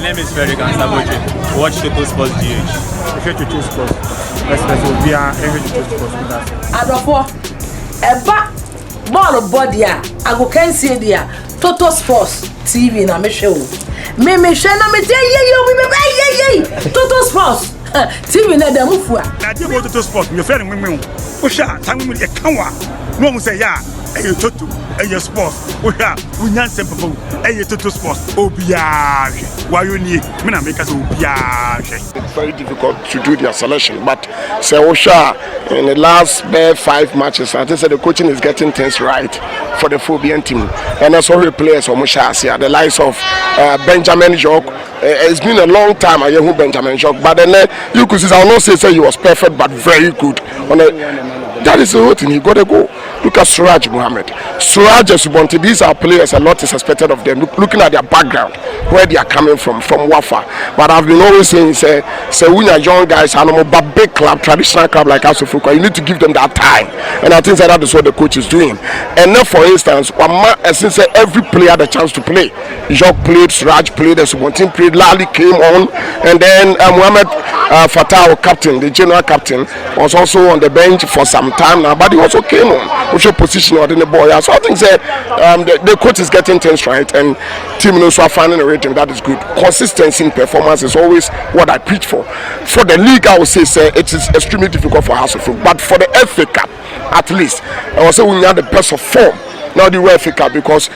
name is Frederick Ansaboche. Watch Toto Sports GH. Toto Sports. Let's be Toto Sports. Adofo, eba ball body I go can see there. Toto Sports TV na me show. Me share na me Toto Sports TV na dem fua. Na dey go Toto Sports, me friend me. O sha, tan me dey kanwa. No mo say ya. Eyo Toto, eyo sports. Oya, unyan sempo. Eyo Toto Sports. Obia. Wayoni, me na make us obia. It's very difficult to do their selection, but say Osha in the last 5 matches, I think the coaching is getting things right for the Phobian team. And that's all the players from Osha, the likes of Benjamin Jock. It's been a long time I hear Benjamin Jock, but then you could see I will not say he was perfect, but very good. That is the whole thing. You got to go. Look at Suraj Mohammed. Suraj Subonti, these are players, a lot is expected of them. Looking at their background, where they are coming from Wafa. But I've been always saying, say when you're young guys, but big club, traditional club like Asufuka, you need to give them that time. And I think that is what the coach is doing. And then, for instance, since every player had a chance to play. Jacques played, Suraj played, the Subonti played, Lali came on, and then Mohamed Fatah, captain, the general captain, was also on the bench for some time now, but he also came on. Which position in the ball. So I think the coach is getting things right, and team also are finding a rating that is good. Consistency in performance is always what I preach for. For the league, I would say it is extremely difficult for House of Folk, but for the FA Cup, at least, I would say we have the best of form. Now the UEFA Cup, because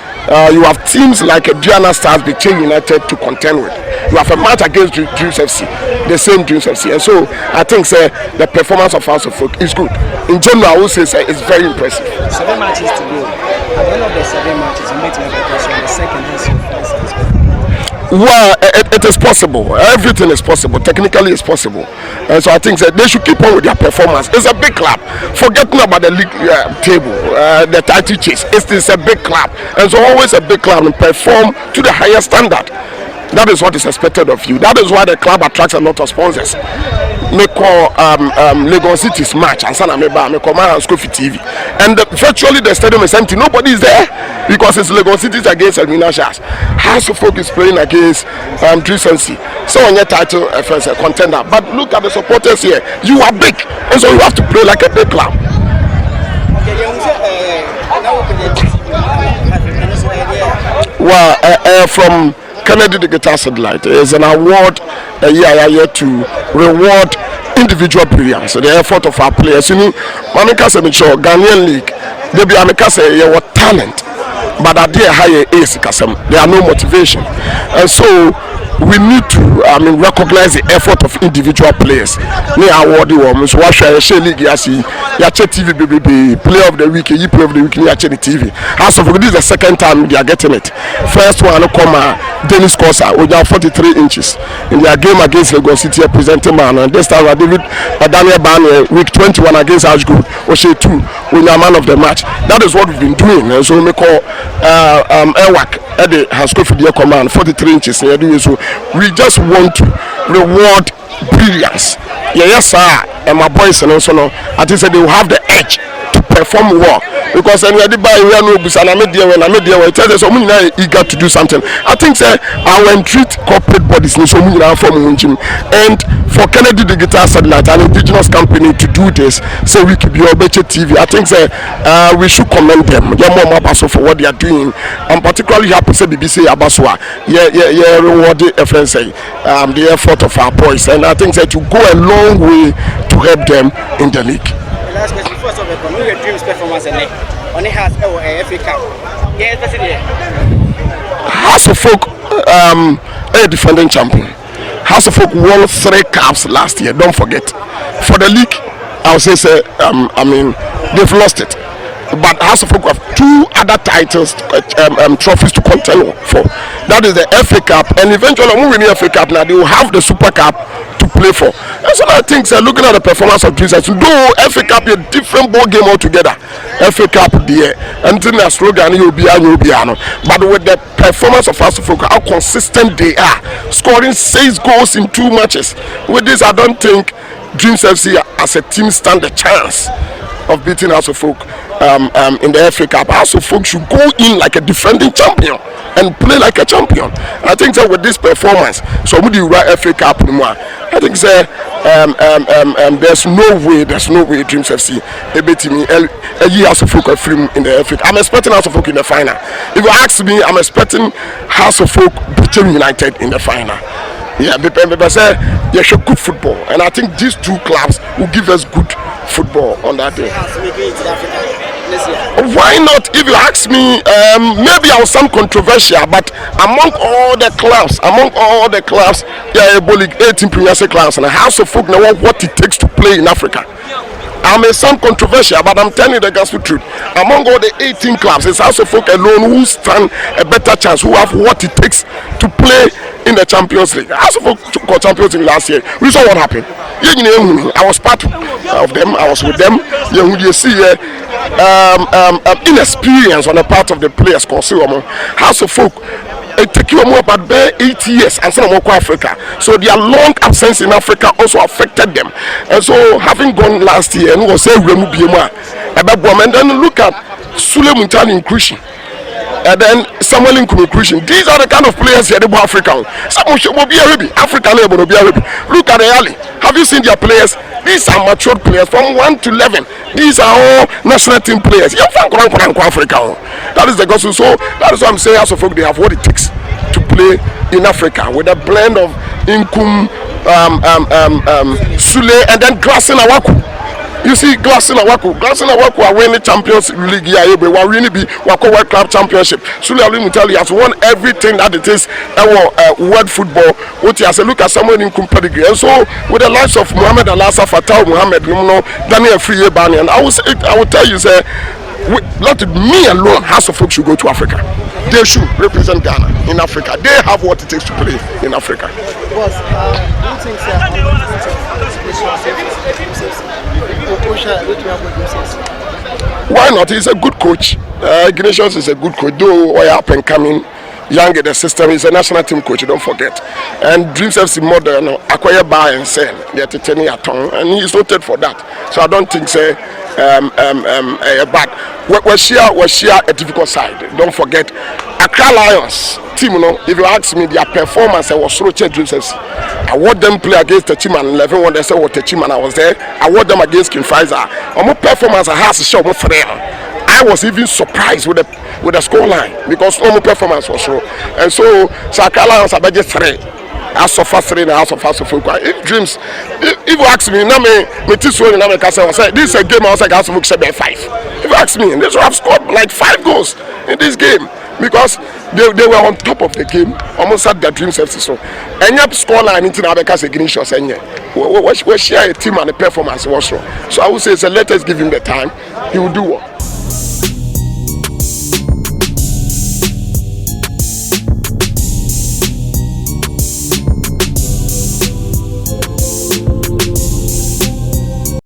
you have teams like Diana Stars, Bichel United to contend with. You have a match against Dreams FC, the same Dreams FC, and so I think the performance of House of Folk is good. In general, I would say it's very impressive. 7 matches to go. At the end of the 7 matches, you made the question. The second has well, it is possible. Everything is possible. Technically, it's possible. And so I think that they should keep on with their performance. It's a big club. Forgetting about the league table, the title chase. It's a big club. And so always a big club and perform to the highest standard. That is what is expected of you. That is why the club attracts a lot of sponsors. Me call Lagos City's match and Sana Meba, me call Mahan Scofi TV. And virtually the stadium is empty. Nobody is there because it's Lagos City's against Elmina Shahs. House of Folk is playing against Tricency. So on your title as a contender. But look at the supporters here. You are big. And so you have to play like a big club. Well, from Kennedy Digital Satellite is an award a year to reward individual brilliance, the effort of our players. You know, Mamika say Ghanaian League, they be Mamika say you have talent, but at their higher age, there are no motivation, and so we need to recognize the effort of individual players. Me award the women. So what share league yasi yache TV BBB player of the week, you player of the week yache the TV. As of this is the second time they are getting it. First one come Dennis Kosa with 43 inches in their game against Lagos City presenting man, and this time David Daniel Ban week 21 against Ashgood Oshe 2 with a man of the match. That is what we've been doing. And so we call Ewak Eddie has scored for their command 43 inches. So we just want to reward brilliance. Yes, sir. And my boys and also I think they will have the edge to perform well. Because anybody we are no bus and I made there when it tells us someone eager to do something. I think I will entreat corporate bodies in some and for Kennedy Digital Satellite, an indigenous company, to do this, so we could be Obeche TV. I think we should commend them. For what they are doing. I'm particularly happy to BBC Abaswa. Rewarded the effort of our boys, and I think that to go a long way to help them in the league. Last question, first of all, your Dreams performance on it has FA Cup. Yeah, especially House of Folk, a defending champion. House of Folk won 3 cups last year. Don't forget. For the league, I would say, they've lost it. But House of Folk have 2 other titles, trophies to contend for. That is the FA Cup, and eventually, when we win the FA Cup, now they will have the Super Cup to play for. And so I think, looking at the performance of Dreams, though FA Cup is a different ball game altogether. FA Cup there, and then a slogan you'll be but with the performance of House of Folk, how consistent they are, scoring 6 goals in 2 matches. With this, I don't think Dreams FC as a team stand a chance of beating House of Folk in the FA Cup. House of Folk should go in like a defending champion. and play like a champion. I think that with this performance, so with the FA Cup, I think that there's no way Dreams FC a year House of Folk film in the FA Cup. I'm expecting House of Folk in the final. If you ask me, I'm expecting House of Folk beating United in the final. Yeah, because they show good football, and I think these two clubs will give us good football on that day. Why not? If you ask me, maybe I was some controversial, but among all the clubs, yeah, League 18 Premier League clubs, and House of Folk know what it takes to play in Africa. I'm some controversial, but I'm telling you the gospel truth. Among all the 18 clubs, it's House of Folk alone who stand a better chance, who have what it takes to play in the Champions League. House of Folk got Champions League last year. We saw what happened. I was part of them. I was with them. You see inexperience on the part of the players. House of Folk. It took you about 8 years and some more Africa. So their long absence in Africa also affected them. And so having gone last year and was and then look at Sule Muntari in Christian. And then Samuel Nkume Christian. These are the kind of players here in Africa. Some will be African able to be Look at the alley. Have you seen their players? These are mature players from 1 to 11. These are all national team players. Africa. That is the gospel. So that is why I'm saying House of Folk, they have what it takes to play in Africa with a blend of Nkum, Sule, and then Glassing Awaku. You see, Glassing Awaku are winning Champions League here. We are winning the World Club Championship. Sule Muntari has won everything that it is world football. What he has a look at someone in pedigree. And so, with the likes of Mohamed Alassa, Fatah Mohamed, Daniel Friyebani, and I will tell you, sir, not me alone, House of Folk should go to Africa. They should represent Ghana in Africa. They have what it takes to play in Africa. Boss, do you think, sir, why not? He's a good coach. Ignatius is a good coach. Though up and coming, young in the system, he's a national team coach, don't forget. And Dreams FC model, acquire, buy and sell. They're taking a ton, and he's noted for that. So I don't think so. But we're share a difficult side. Don't forget, Accra Lions team. If you ask me, their performance was so Dreams FC. I watched them play against the team and 11 when they said what the team and I was there. I watched them against King Pfizer. My performance has to show more for them. I was even surprised with the score line because my performance was so. And so Accra Lions are just 3. I suffer 3 and I suffer so. If Dreams, if you ask me, this is a game I was like, I have to 5. If you ask me, they should have scored like 5 goals in this game because they were on top of the game, almost at their Dreams FC. So, and you score line into Nabeka's Ignatius. We share a team and a performance also. So I would say, let us give him the time. He will do what.